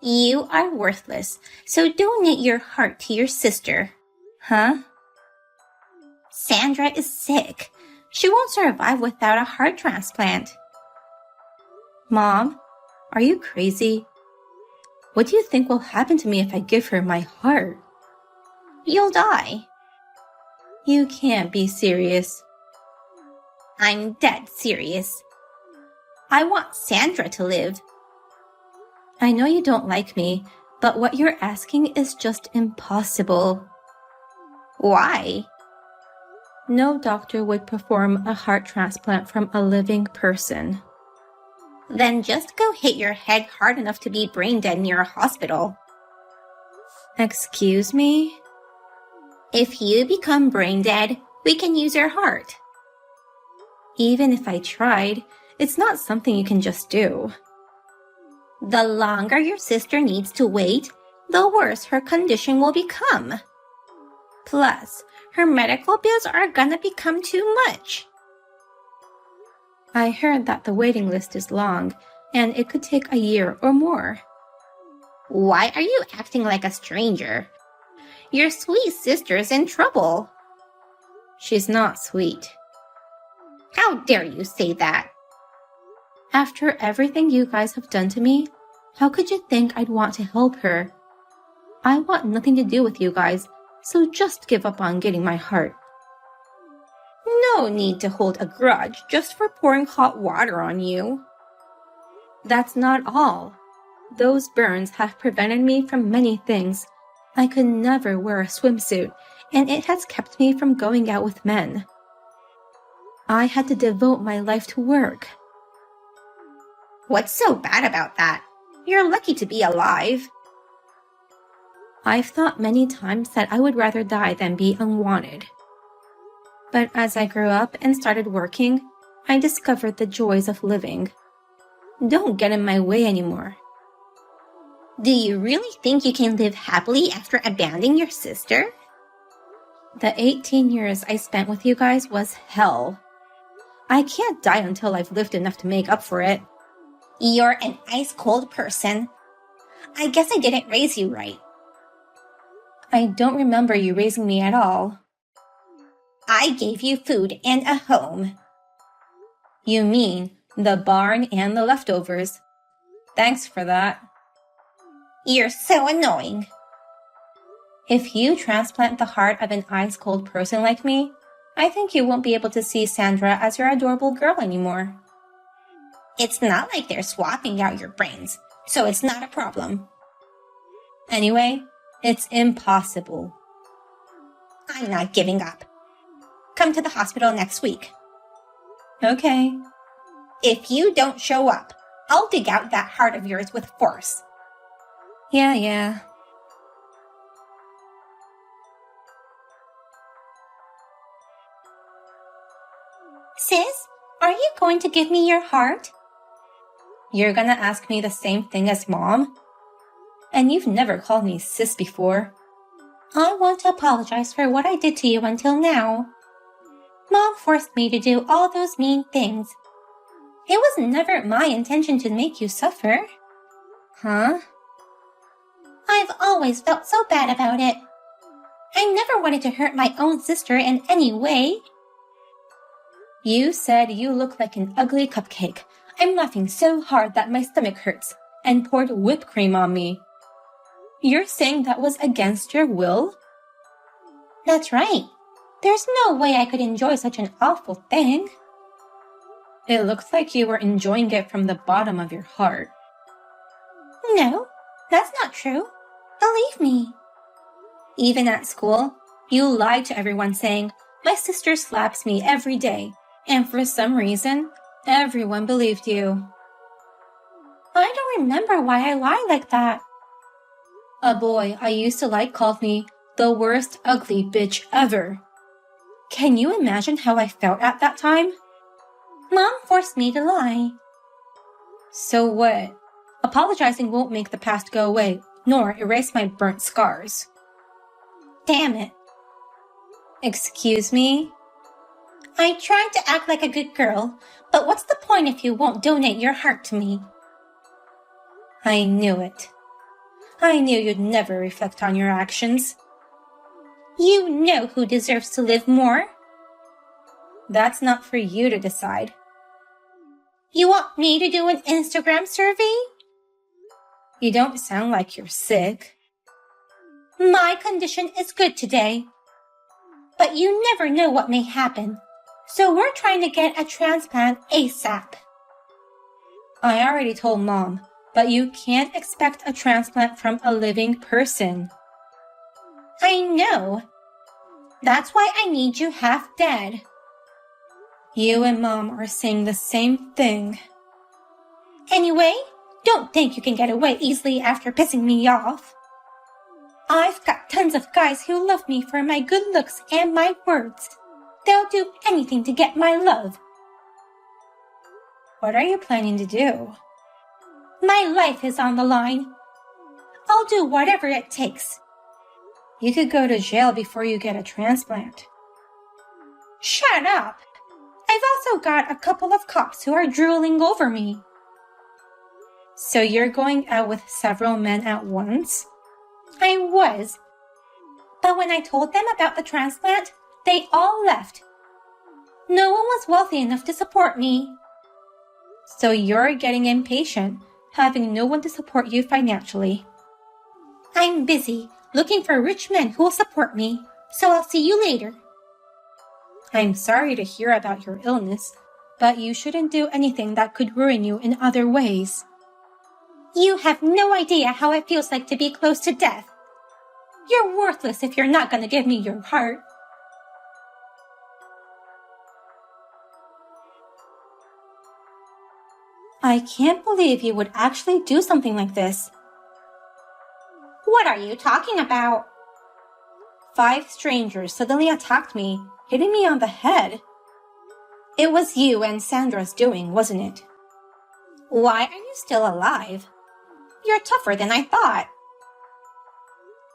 You are worthless, so donate your heart to your sister. Huh? Sandra is sick. She won't survive without a heart transplant. Mom, are you crazy? What do you think will happen to me if I give her my heart? You'll die. You can't be serious. I'm dead serious. I want Sandra to live. I know you don't like me, but what you're asking is just impossible. Why? No doctor would perform a heart transplant from a living person. Then just go hit your head hard enough to be brain dead near a hospital. Excuse me? If you become brain dead, we can use your heart. Even if I tried, it's not something you can just do. The longer your sister needs to wait, the worse her condition will become. Plus, her medical bills are gonna become too much. I heard that the waiting list is long, and it could take a year or more. Why are you acting like a stranger? Your sweet sister's in trouble. She's not sweet. How dare you say that? After everything you guys have done to me, how could you think I'd want to help her? I want nothing to do with you guys, so just give up on getting my heart. No need to hold a grudge just for pouring hot water on you. That's not all. Those burns have prevented me from many things. I could never wear a swimsuit, and it has kept me from going out with men. I had to devote my life to work. What's so bad about that? You're lucky to be alive. I've thought many times that I would rather die than be unwanted. But as I grew up and started working, I discovered the joys of living. Don't get in my way anymore. Do you really think you can live happily after abandoning your sister? The 18 years I spent with you guys was hell. I can't die until I've lived enough to make up for it. You're an ice-cold person. I guess I didn't raise you right. I don't remember you raising me at all. I gave you food and a home. You mean the barn and the leftovers. Thanks for that. You're so annoying. If you transplant the heart of an ice-cold person like me, I think you won't be able to see Sandra as your adorable girl anymore. It's not like they're swapping out your brains, so it's not a problem. Anyway, it's impossible. I'm not giving up. Come to the hospital next week. Okay. If you don't show up, I'll dig out that heart of yours with force. Yeah. Sis, are you going to give me your heart? You're gonna ask me the same thing as Mom? And you've never called me sis before. I want to apologize for what I did to you until now. Mom forced me to do all those mean things. It was never my intention to make you suffer. Huh? I've always felt so bad about it. I never wanted to hurt my own sister in any way. You said you look like an ugly cupcake. I'm laughing so hard that my stomach hurts, and poured whipped cream on me. You're saying that was against your will? That's right. There's no way I could enjoy such an awful thing. It looks like you were enjoying it from the bottom of your heart. No, that's not true. Believe me. Even at school, you lied to everyone saying, "My sister slaps me every day," and for some reason, everyone believed you. I don't remember why I lied like that. A boy I used to like called me the worst ugly bitch ever. Can you imagine how I felt at that time? Mom forced me to lie. So what? Apologizing won't make the past go away, nor erase my burnt scars. Damn it. Excuse me? I tried to act like a good girl, but what's the point if you won't donate your heart to me? I knew it. I knew you'd never reflect on your actions. You know who deserves to live more. That's not for you to decide. You want me to do an Instagram survey? You don't sound like you're sick. My condition is good today. But you never know what may happen. So we're trying to get a transplant ASAP. I already told Mom, but you can't expect a transplant from a living person. I know. That's why I need you half dead. You and Mom are saying the same thing. Anyway, don't think you can get away easily after pissing me off. I've got tons of guys who love me for my good looks and my words. They'll do anything to get my love. What are you planning to do? My life is on the line. I'll do whatever it takes. You could go to jail before you get a transplant. Shut up. I've also got a couple of cops who are drooling over me. So you're going out with several men at once? I was. But when I told them about the transplant, they all left. No one was wealthy enough to support me. So you're getting impatient, having no one to support you financially. I'm busy looking for rich men who will support me, so I'll see you later. I'm sorry to hear about your illness, but you shouldn't do anything that could ruin you in other ways. You have no idea how it feels like to be close to death. You're worthless if you're not going to give me your heart. I can't believe you would actually do something like this. What are you talking about? 5 strangers suddenly attacked me, hitting me on the head. It was you and Sandra's doing, wasn't it? Why are you still alive? You're tougher than I thought.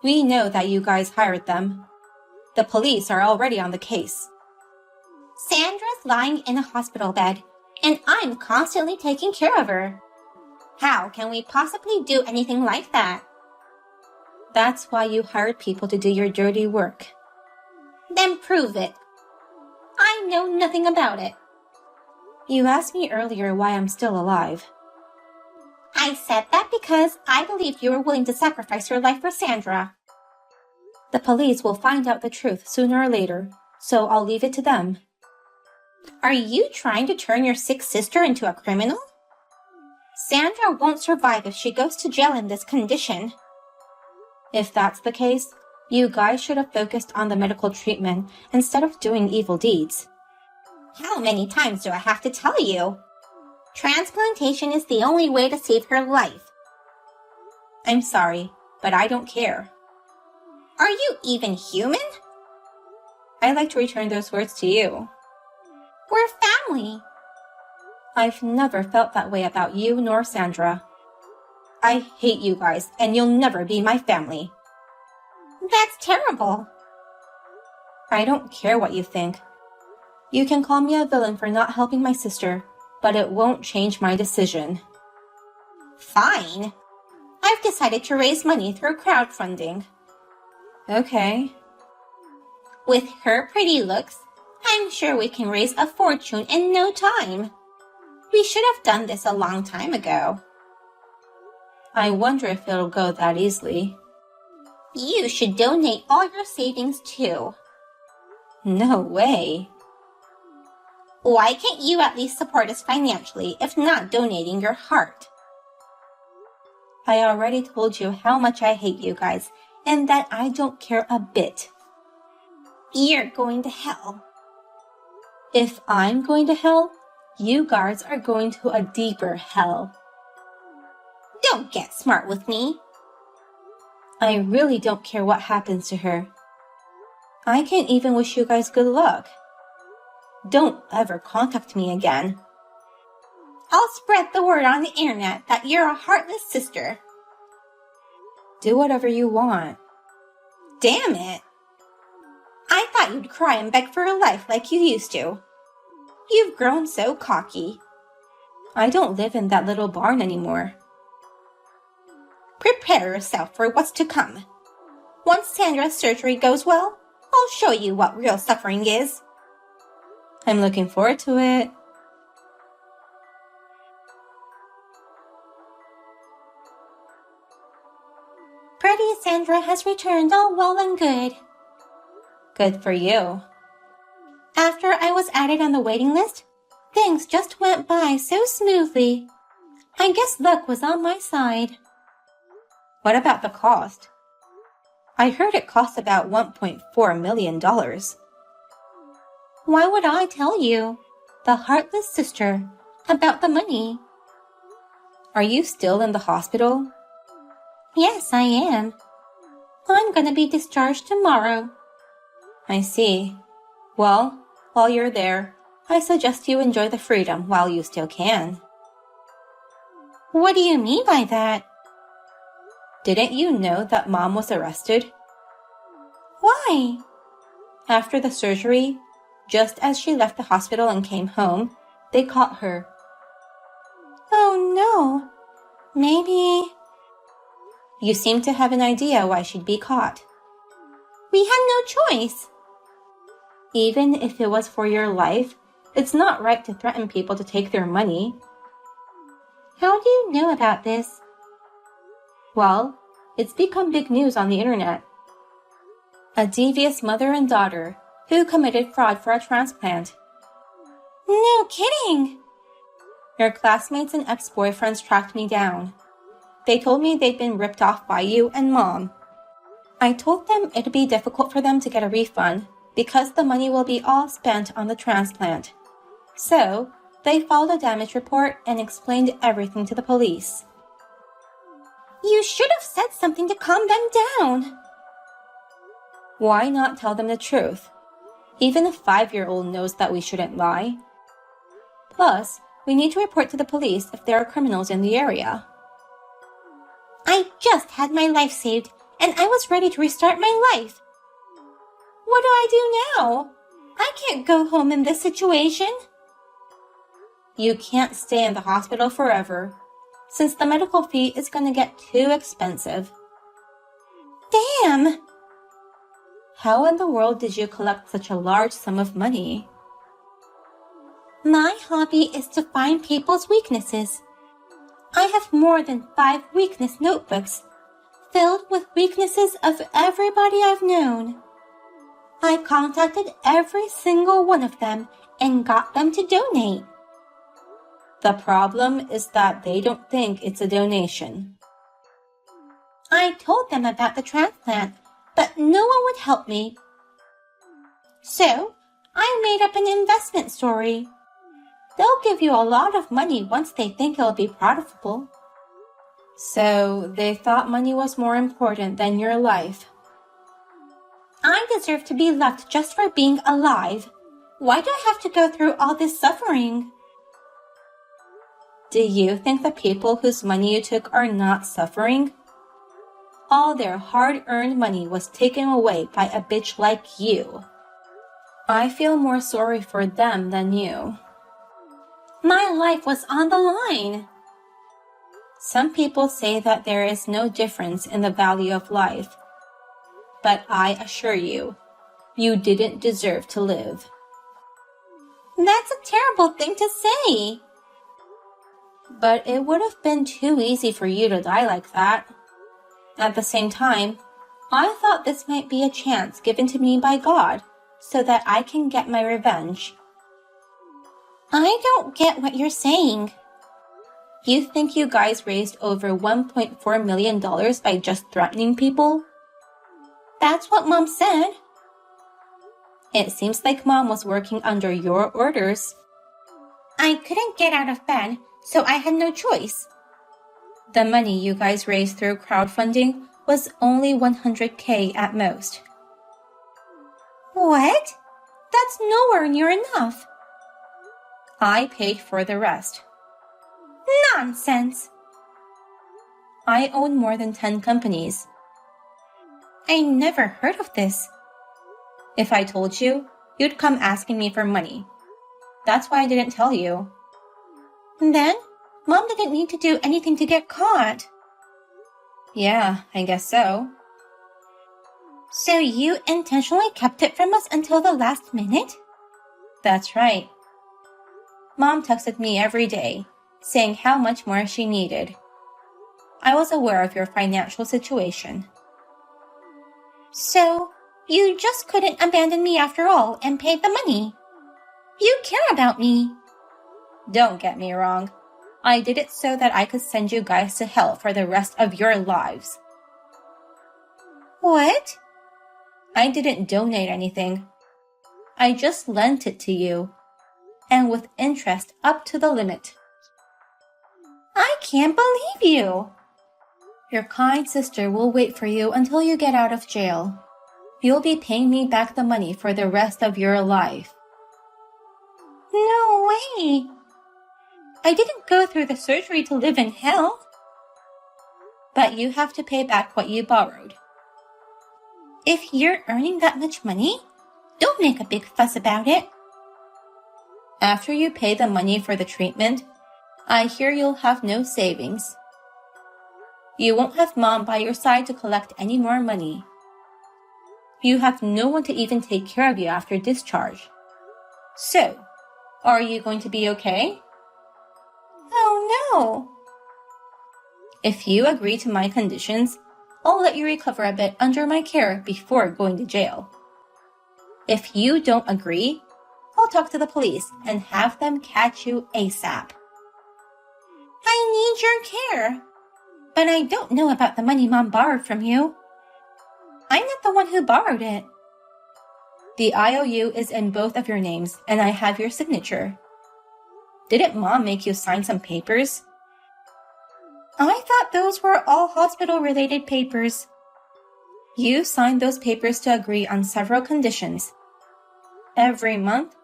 We know that you guys hired them. The police are already on the case. Sandra's lying in a hospital bed, and I'm constantly taking care of her. How can we possibly do anything like that? That's why you hired people to do your dirty work. Then prove it. I know nothing about it. You asked me earlier why I'm still alive. I said that because I believed you were willing to sacrifice your life for Sandra. The police will find out the truth sooner or later, so I'll leave it to them. Are you trying to turn your sick sister into a criminal? Sandra won't survive if she goes to jail in this condition. If that's the case, you guys should have focused on the medical treatment instead of doing evil deeds. How many times do I have to tell you? Transplantation is the only way to save her life. I'm sorry, but I don't care. Are you even human? I'd like to return those words to you. We're family. I've never felt that way about you nor Sandra. I hate you guys, and you'll never be my family. That's terrible. I don't care what you think. You can call me a villain for not helping my sister, but it won't change my decision. Fine. I've decided to raise money through crowdfunding. Okay. With her pretty looks, I'm sure we can raise a fortune in no time. We should have done this a long time ago. I wonder if it'll go that easily. You should donate all your savings too. No way. Why can't you at least support us financially if not donating your heart? I already told you how much I hate you guys and that I don't care a bit. You're going to hell. If I'm going to hell, you guards are going to a deeper hell. Don't get smart with me. I really don't care what happens to her. I can't even wish you guys good luck. Don't ever contact me again. I'll spread the word on the internet that you're a heartless sister. Do whatever you want. Damn it. I thought you'd cry and beg for a life like you used to. You've grown so cocky. I don't live in that little barn anymore. Prepare yourself for what's to come. Once Sandra's surgery goes well, I'll show you what real suffering is. I'm looking forward to it. Pretty Sandra has returned all well and good. Good for you. After I was added on the waiting list, things just went by so smoothly. I guess luck was on my side. What about the cost? I heard it cost about $1.4 million. Why would I tell you, the heartless sister, about the money? Are you still in the hospital? Yes, I am. I'm gonna be discharged tomorrow. I see. Well, while you're there, I suggest you enjoy the freedom while you still can. What do you mean by that? Didn't you know that Mom was arrested? Why? After the surgery, just as she left the hospital and came home, they caught her. Oh no. Maybe... You seem to have an idea why she'd be caught. We had no choice. Even if it was for your life, it's not right to threaten people to take their money. How do you know about this? Well, it's become big news on the internet. A devious mother and daughter who committed fraud for a transplant. No kidding! Your classmates and ex-boyfriends tracked me down. They told me they'd been ripped off by you and Mom. I told them it'd be difficult for them to get a refund because the money will be all spent on the transplant. So, they filed a damage report and explained everything to the police. You should have said something to calm them down. Why not tell them the truth? Even a 5-year-old knows that we shouldn't lie. Plus, we need to report to the police if there are criminals in the area. I just had my life saved, and I was ready to restart my life. What do I do now? I can't go home in this situation. You can't stay in the hospital forever, since the medical fee is going to get too expensive. Damn! How in the world did you collect such a large sum of money? My hobby is to find people's weaknesses. I have more than 5 weakness notebooks, filled with weaknesses of everybody I've known. I contacted every single one of them and got them to donate. The problem is that they don't think it's a donation. I told them about the transplant, but no one would help me. So, I made up an investment story. They'll give you a lot of money once they think it'll be profitable. So, they thought money was more important than your life. I deserve to be loved just for being alive. Why do I have to go through all this suffering? Do you think the people whose money you took are not suffering? All their hard-earned money was taken away by a bitch like you. I feel more sorry for them than you. My life was on the line. Some people say that there is no difference in the value of life. But I assure you, you didn't deserve to live. That's a terrible thing to say. But it would have been too easy for you to die like that. At the same time, I thought this might be a chance given to me by God so that I can get my revenge. I don't get what you're saying. You think you guys raised over $1.4 million by just threatening people? That's what Mom said. It seems like Mom was working under your orders. I couldn't get out of bed, so I had no choice. The money you guys raised through crowdfunding was only $100K at most. What? That's nowhere near enough. I paid for the rest. Nonsense. I own more than 10 companies. I never heard of this. If I told you, you'd come asking me for money. That's why I didn't tell you. Then, Mom didn't need to do anything to get caught. Yeah, I guess so. So you intentionally kept it from us until the last minute? That's right. Mom texted me every day, saying how much more she needed. I was aware of your financial situation. So you just couldn't abandon me after all and paid the money. You care about me. Don't get me wrong. I did it so that I could send you guys to hell for the rest of your lives. What? I didn't donate anything. I just lent it to you, and with interest up to the limit. I can't believe you. Your kind sister will wait for you until you get out of jail. You'll be paying me back the money for the rest of your life. No way. I didn't go through the surgery to live in hell. But you have to pay back what you borrowed. If you're earning that much money, don't make a big fuss about it. After you pay the money for the treatment, I hear you'll have no savings. You won't have Mom by your side to collect any more money. You have no one to even take care of you after discharge. So, are you going to be okay? Oh no! If you agree to my conditions, I'll let you recover a bit under my care before going to jail. If you don't agree, I'll talk to the police and have them catch you ASAP. I need your care, but I don't know about the money Mom borrowed from you. I'm not the one who borrowed it. The IOU is in both of your names, and I have your signature. Didn't Mom make you sign some papers? I thought those were all hospital-related papers. You signed those papers to agree on several conditions. Every month,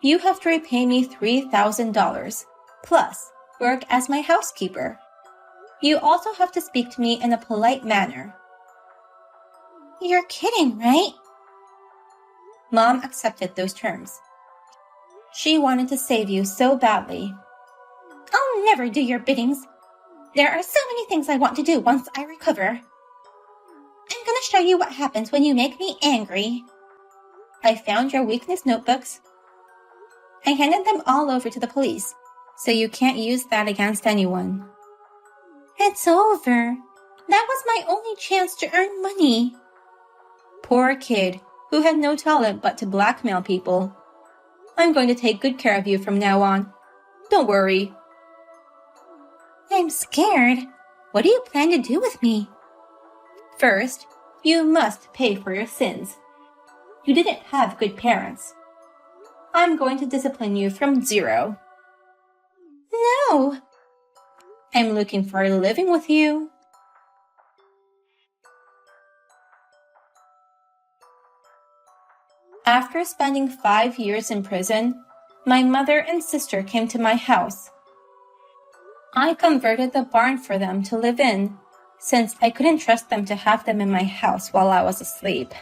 you have to repay me $3,000, plus work as my housekeeper. You also have to speak to me in a polite manner. You're kidding, right? Mom accepted those terms. She wanted to save you so badly. I'll never do your biddings. There are so many things I want to do once I recover. I'm gonna show you what happens when you make me angry. I found your weakness notebooks. I handed them all over to the police, so you can't use that against anyone. It's over. That was my only chance to earn money. Poor kid, who had no talent but to blackmail people. I'm going to take good care of you from now on. Don't worry. I'm scared. What do you plan to do with me? First, you must pay for your sins. You didn't have good parents. I'm going to discipline you from zero. No. I'm looking forward to living with you. After spending 5 years in prison, my mother and sister came to my house. I converted the barn for them to live in, since I couldn't trust them to have them in my house while I was asleep.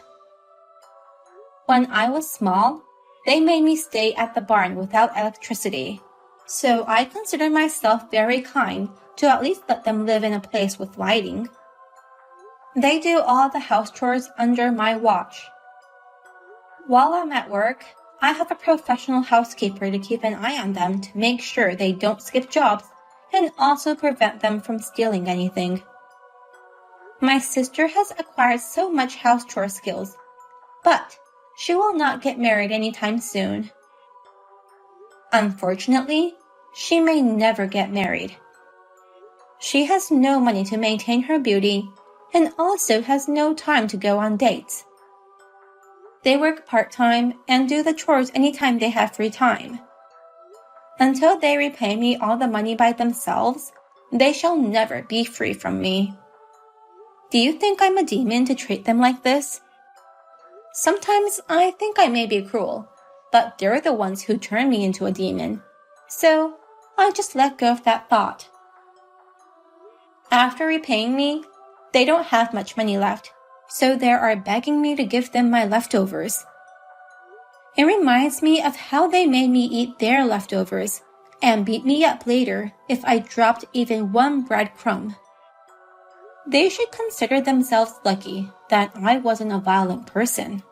When I was small, they made me stay at the barn without electricity, so I consider myself very kind to at least let them live in a place with lighting. They do all the house chores under my watch. While I'm at work, I have a professional housekeeper to keep an eye on them to make sure they don't skip jobs and also prevent them from stealing anything. My sister has acquired so much house chore skills, but she will not get married anytime soon. Unfortunately, she may never get married. She has no money to maintain her beauty and also has no time to go on dates. They work part-time and do the chores anytime they have free time. Until they repay me all the money by themselves, they shall never be free from me. Do you think I'm a demon to treat them like this? Sometimes I think I may be cruel, but they're the ones who turn me into a demon. So I just let go of that thought. After repaying me, they don't have much money left, so they are begging me to give them my leftovers. It reminds me of how they made me eat their leftovers and beat me up later if I dropped even one breadcrumb. They should consider themselves lucky that I wasn't a violent person.